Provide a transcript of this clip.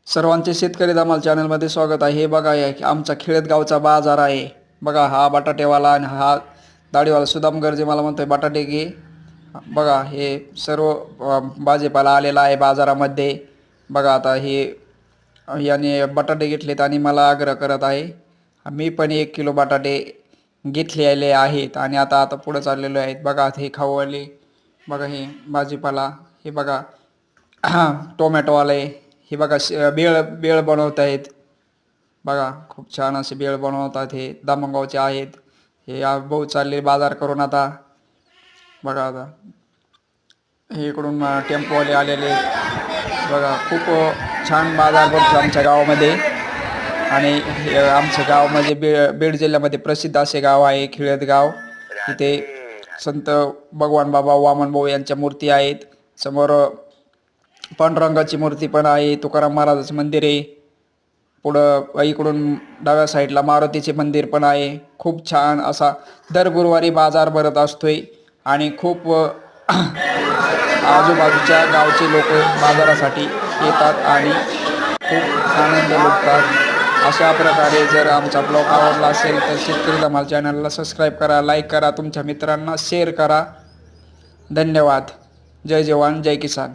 सर्वांचे शेतकरी धमाल चॅनलमध्ये स्वागत आहे। हे बघा आमचा खेळत गावचा बाजार आहे। बघा हा बटाटेवाला आणि हा दाढीवाला सुदाम गरजे मला म्हणतोय बटाटे घे। बघा हे सर्व भाजीपाला आलेला आहे बाजारामध्ये। बघा आता हे याने बटाटे घेतलेत आणि मला आग्रह करत आहे। मी पण 1 किलो बटाटे घेतलेले आहेत आणि आता पुढे चाललेलो आहेत। बघा हे खाऊवाले, बघा हे भाजीपाला, हे बघा टोमॅटोवाले, हे बघा बेळ बनवत आहेत। बघा खूप छान असे बेळ बनवतात। हे दामणगावचे आहेत। हे भाऊ चालले बाजार करून आता। बघा आता हे इकडून टेम्पोवाले आलेले। बघा खूप छान बाजार भरतो आमच्या गावामध्ये आणि आमच्या गाव म्हणजे बीड जिल्ह्यामध्ये प्रसिद्ध असे गाव आहे खिळत गाव। इथे संत भगवान बाबा वामन भाऊ यांच्या मूर्ती आहेत। समोर पांडुरंगाची मूर्ती पण आहे। तुकाराम महाराजाचं मंदिर आहे। पुढं इकडून डाव्या साईडला मारुतीचे मंदिर पण आहे। खूप छान असा दर गुरुवारी बाजार भरत असतोय आणि खूप आजूबाजूच्या गावचे लोक बाजारासाठी येतात आणि खूप आनंद लुटतात। अशा प्रकारे जर आमचा ब्लॉग आवडला असेल तर शेतकरी धमाल चॅनलला सबस्क्राईब करा, लाईक करा, तुमच्या मित्रांना शेअर करा। धन्यवाद। जय जवान जय किसान।